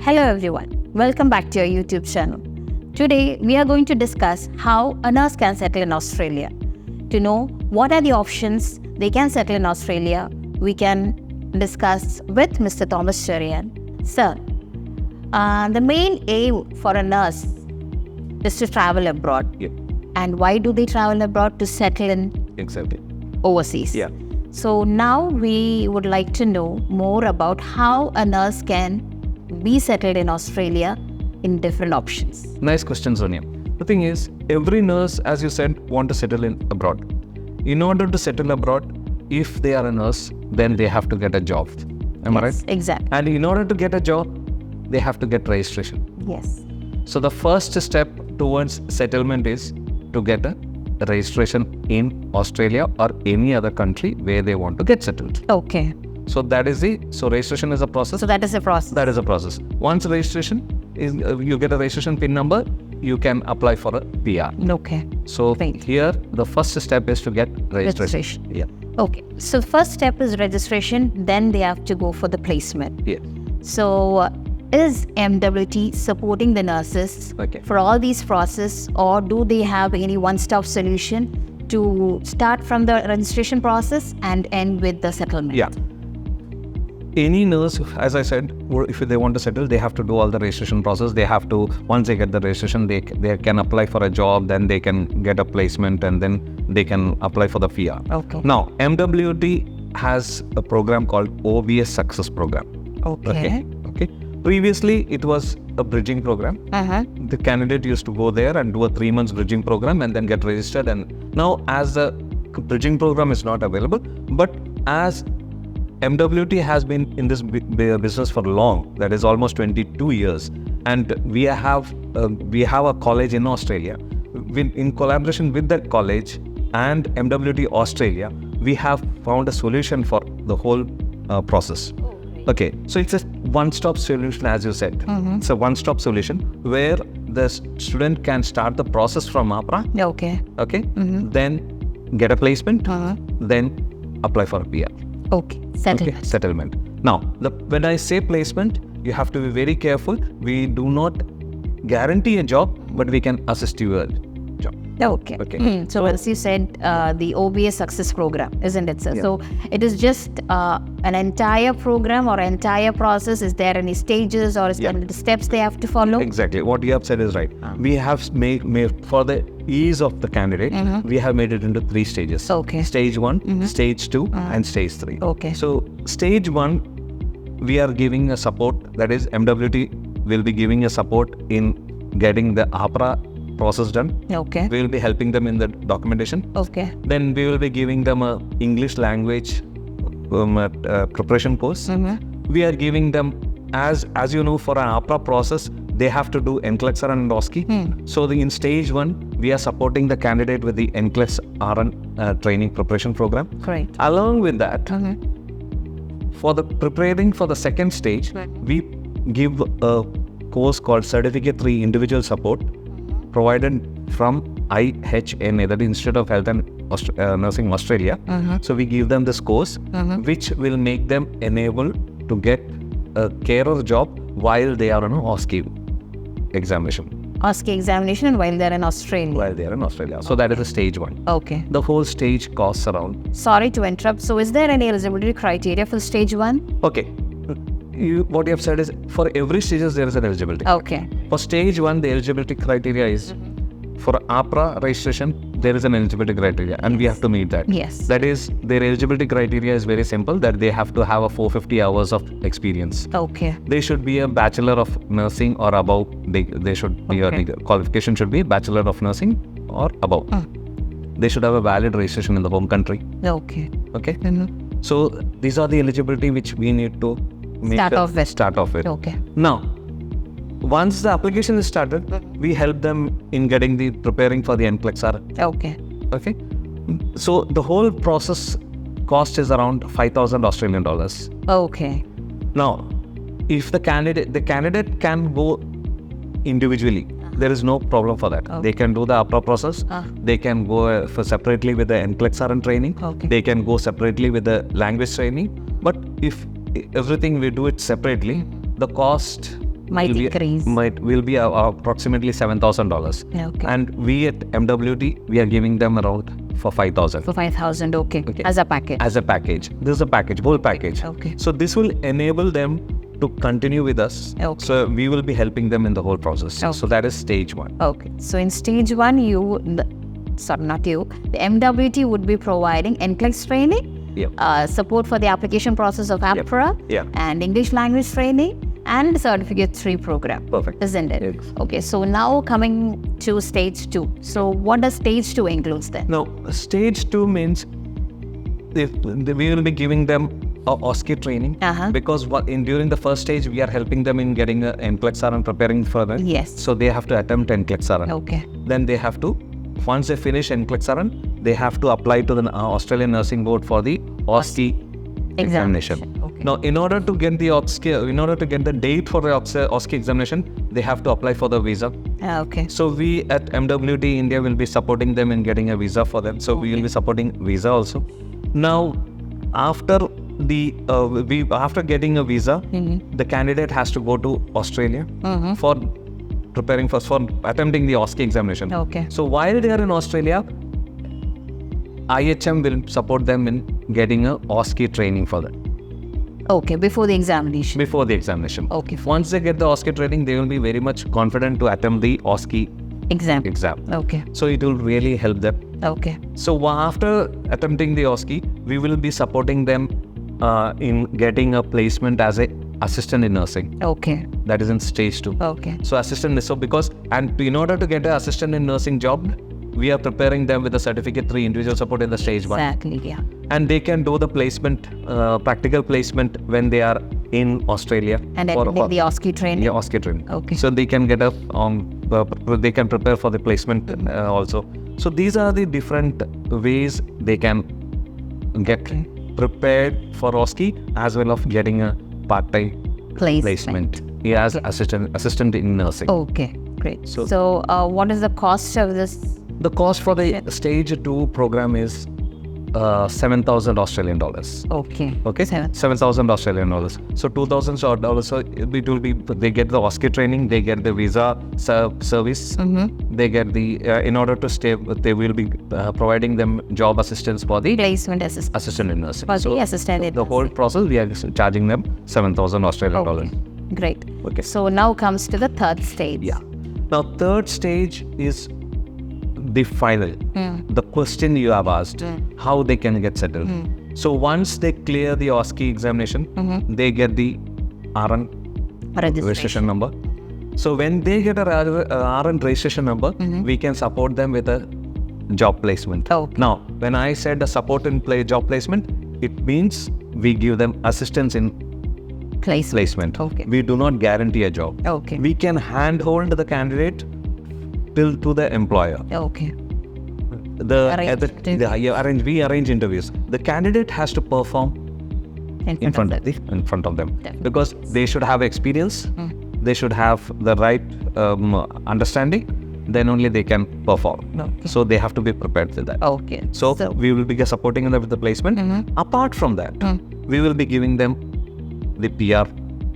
Hello everyone, welcome back to our YouTube channel. Today we are going to discuss how a nurse can settle in Australia. To know what are the options they can settle in Australia, we can discuss with Mr. Thomas Cherian. Sir, the main aim for a nurse is to travel abroad. Yeah. And why do they travel abroad? To settle in Exactly. overseas. Yeah. So now we would like to know more about how a nurse can be settled in Australia in different options. Nice question, Sonia. The thing is, every nurse, as you said, want to settle in abroad. In order to settle abroad, if they are a nurse, then they have to get a job. Am I right? Exactly. And in order to get a job, they have to get registration. Yes. So the first step towards settlement is to get a registration in Australia or any other country where they want to get settled. Okay. So registration is a process. So that is a process. That is a process. Once registration is, you get a registration PIN number, you can apply for a PR. Okay. So Great. here, the first step is to get registration. Yeah. Okay. So first step is registration, then they have to go for the placement. Yeah. So is MWT supporting the nurses Okay. for all these process, or do they have any one-stop solution to start from the registration process and end with the settlement? Yeah. Any nurse, as I said, if they want to settle, they have to do all the registration process. They have to, once they get the registration, they can apply for a job, then they can get a placement, and then they can apply for the PR. Okay. Now, MWT has a program called OSCE Success Program. Okay. Okay. Previously, it was a bridging program. The candidate used to go there and do a 3 months bridging program and then get registered. And now, as the bridging program is not available, but as MWT has been in this business for long, that is almost 22 years, and we have a college in Australia. In collaboration with that college and MWT Australia, we have found a solution for the whole process. Okay, so it's a one-stop solution, as you said. It's a one-stop solution where the student can start the process from AHPRA. Okay. Okay, then get a placement, then apply for a PR. Okay. Settlement. Okay, settlement. Now, when I say placement, you have to be very careful. We do not guarantee a job, but we can assist you a job. Okay. Okay. So as you said, the OSCE Success Program, isn't it, sir? Yeah. So it is just an entire program or entire process. Is there any stages or is there any steps they have to follow? Exactly. What you have said is right. We have made for the ease of the candidate, we have made it into 3 stages. Okay. Stage 1, Stage 2, and Stage 3. Okay. So Stage 1, we are giving a support. That is, MWT will be giving a support in getting the AHPRA process done. Okay. We will be helping them in the documentation. Okay. Then we will be giving them a English language preparation course. We are giving them, as you know, for an AHPRA process, they have to do NCLEX and OSCE. So in Stage 1, we are supporting the candidate with the NCLEX training preparation program. Great. Along with that, for the preparing for the second stage, we give a course called Certificate 3 Individual Support, provided from IHNA, that is Institute of Health and Nursing Australia. So we give them this course, which will make them enabled to get a carer job while they are on an OSCE examination. OSCE examination and while they're in Australia. So that is the Stage 1. Okay. The whole stage costs around. Sorry to interrupt. So is there any eligibility criteria for Stage 1? Okay. What you have said is, for every stages there is an eligibility. Okay. For Stage 1, the eligibility criteria is, for AHPRA registration, there is an eligibility criteria, and we have to meet that. Yes. That is, their eligibility criteria is very simple, that they have to have a 450 hours of experience. Okay. They should be a Bachelor of Nursing or above. They should be, Okay. a qualification should be Bachelor of Nursing or above. They should have a valid registration in the home country. Okay. Okay? So these are the eligibility which we need to Start off with. with. Okay. Now, once the application is started, we help them in getting the preparing for the NCLEX. Okay. Okay. So the whole process cost is around 5,000 Australian dollars. Okay. Now, if the candidate can go individually, there is no problem for that. Okay. They can do the AHPRA process. They can go for separately with the NCLEX training. Okay. They can go separately with the language training. But if everything we do it separately, the cost Might increase. Will be approximately $7,000. Okay. And we at MWT, we are giving them around for 5,000. For 5,000, okay. As a package. As a package. This is a package, whole package. Okay. So this will enable them to continue with us. Okay. So we will be helping them in the whole process. Okay. So that is stage 1. Okay. So in stage 1, the MWT would be providing NCLEX training, support for the application process of AHPRA, and English language training, and Certificate 3 program. Perfect. Isn't it? Yes. Okay. So now coming to stage 2. So what does stage 2 includes then? Now, stage 2 means we will be giving them OSCE training, because during the first stage we are helping them in getting an NCLEX and preparing further. Yes. So they have to attempt NCLEX. Okay. Then they have to, once they finish NCLEX, they have to apply to the Australian Nursing Board for the OSCE examination. Okay. Now, in order to get the date for the OSCE examination, they have to apply for the visa. Okay. So we at MWT India will be supporting them in getting a visa for them. So we will be supporting visa also. Now, after getting a visa, the candidate has to go to Australia for preparing for attempting the OSCE examination. Okay. So while they are in Australia, IHM will support them in getting a OSCE training for them. Okay, before the examination. Before the examination. Okay. Once they get the OSCE training, they will be very much confident to attempt the OSCE exam. Okay. So it will really help them. Okay. So after attempting the OSCE, we will be supporting them in getting a placement as a assistant in nursing. Okay. That is in stage 2. Okay. So assistant is in order to get an assistant in nursing job, we are preparing them with a Certificate 3 individual support in the stage 1. Exactly, yeah. And they can do the placement, practical placement when they are in Australia. And attending the OSCE training? Yeah, OSCE training. Okay. So they can get they can prepare for the placement also. So these are the different ways they can get prepared for OSCE as well as getting a part-time placement. Yeah, as assistant in nursing. Okay, great. So what is the cost of this? The cost for the stage 2 program is 7,000 Australian dollars. Okay. 7,000 Australian dollars. So 2,000 dollars. So it will be, they get the OSCE training, they get the visa service, they get the in order to stay, they will be providing them job assistance for the placement assistant in nursing. For the assistant in the whole process we are charging them 7,000 Australian dollars. Great. Okay. So now comes to the third stage. Yeah. Now third stage is the final, the question you have asked, how they can get settled. So once they clear the OSCE examination, they get the RN registration number. So when they get a RN registration number, we can support them with a job placement. Now, when I said the support in job placement, it means we give them assistance in placement. Okay. We do not guarantee a job. Okay. We can handhold the candidate to the employer. Okay. We arrange interviews. The candidate has to perform in front of them. Definitely. Because they should have experience, they should have the right understanding, then only they can perform. Okay. So they have to be prepared for that. Okay. So we will be supporting them with the placement. Apart from that, we will be giving them the PR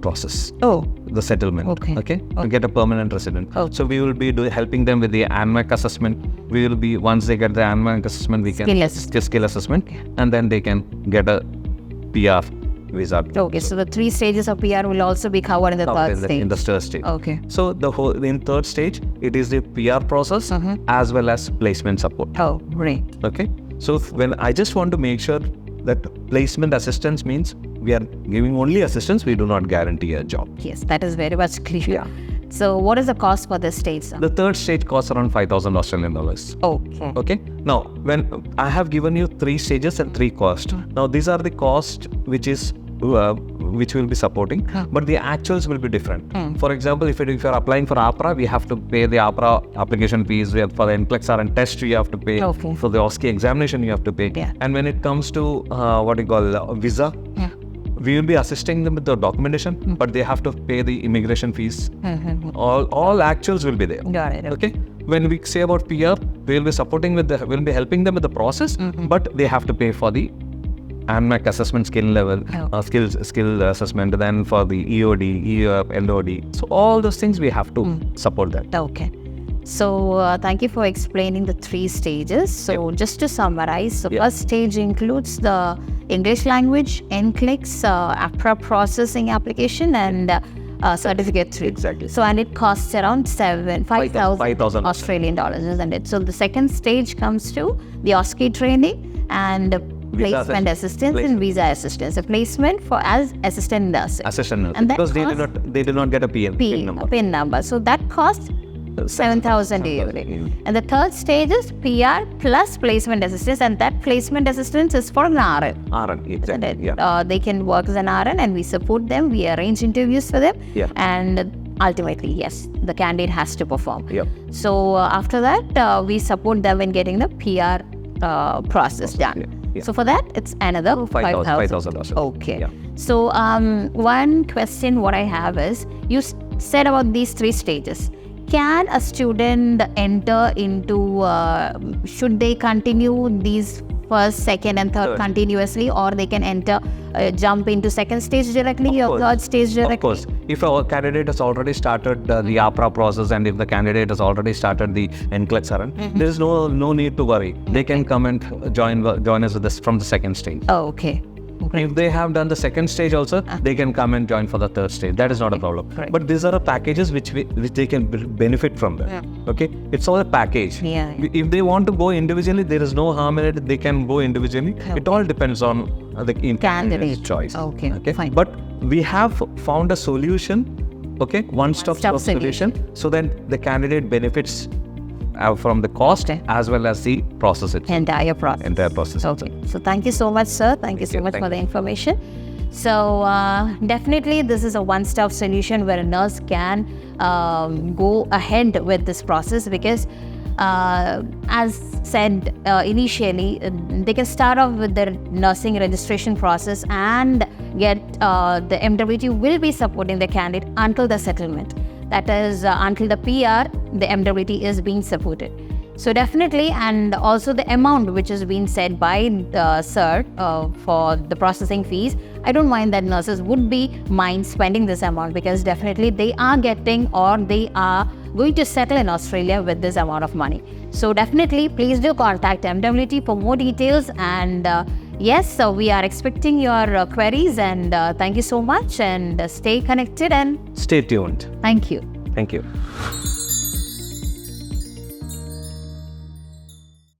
process. The settlement. Okay. To get a permanent resident. Okay. So we will be helping them with the ANMAC assessment. We will be, once they get the ANMAC assessment, we can skill assessment, and then they can get a PR visa. Okay. So the 3 stages of PR will also be covered in the third stage. In the third stage. Okay. So in third stage, it is the PR process as well as placement support. Oh, great. Okay. So when I just want to make sure that placement assistance means we are giving only assistance, we do not guarantee a job. Yes, that is very much clear. Yeah. So what is the cost for this stage, sir? The third stage costs around 5,000 Australian dollars. Okay. Okay. Now, when I have given you 3 stages and 3 costs. Now, these are the costs which will be supporting, but the actuals will be different. For example, if you are applying for AHPRA, we have to pay the AHPRA application fees. For the NCLEX and test, you have to pay. For the OSCE examination, you have to pay. Yeah. And when it comes to visa, we will be assisting them with the documentation, but they have to pay the immigration fees. All actuals will be there. Got it. Okay. When we say about PR, we will be supporting we'll be helping them with the process, but they have to pay for the ANMAC assessment skill level, skill assessment, then for the EOD, LOD. So all those things we have to support that. Okay. So thank you for explaining the 3 stages. So just to summarize, the first stage includes the English language, NCLEX, AHPRA processing application, and certificate 3. Exactly. So and it costs around 5,000 Australian dollars, isn't it? So the second stage comes to the OSCE training and placement assistance and visa assistance. A placement for as assistant nurse. And because they do not get a PIN number. So that costs 7,000 euro. And the third stage is PR plus placement assistance, and that placement assistance is for an RN. Exactly. They can work as an RN, and we support them. We arrange interviews for them, and ultimately, yes, the candidate has to perform. So after that, we support them in getting the PR process done. So for that, it's another 5,000. Okay. So one question what I have is, you said about these 3 stages. Can a student enter into, should they continue these first, second and third continuously, or they can enter, jump into second stage directly or third stage directly? Of course. If a candidate has already started the AHPRA process, and if the candidate has already started the NCLEX, there is no need to worry. They can come and join us with this from the second stage. Okay. If they have done the second stage also, they can come and join for the third stage. That is not a problem. But these are packages which they can benefit from them. Okay, it's all a package. If they want to go individually, there is no harm in it. They can go individually. It all depends on the candidate's choice. Okay, fine. But we have found a solution. Okay, one-stop solution, so that the candidate benefits from the cost as well as the process itself. Entire process. Okay. So thank you so much, sir. Thank you so much for the information. So definitely this is a one-stop solution where a nurse can go ahead with this process, because as said initially, they can start off with their nursing registration process and get the MWT will be supporting the candidate until the settlement. That is until the PR, the MWT is being supported. So definitely, and also the amount which is being said by the Cert for the processing fees, I don't mind that nurses would mind spending this amount, because definitely they are getting, or they are going to settle in Australia with this amount of money. So definitely, please do contact MWT for more details. And yes, so we are expecting your queries, and thank you so much, and stay connected and stay tuned. Thank you. Thank you.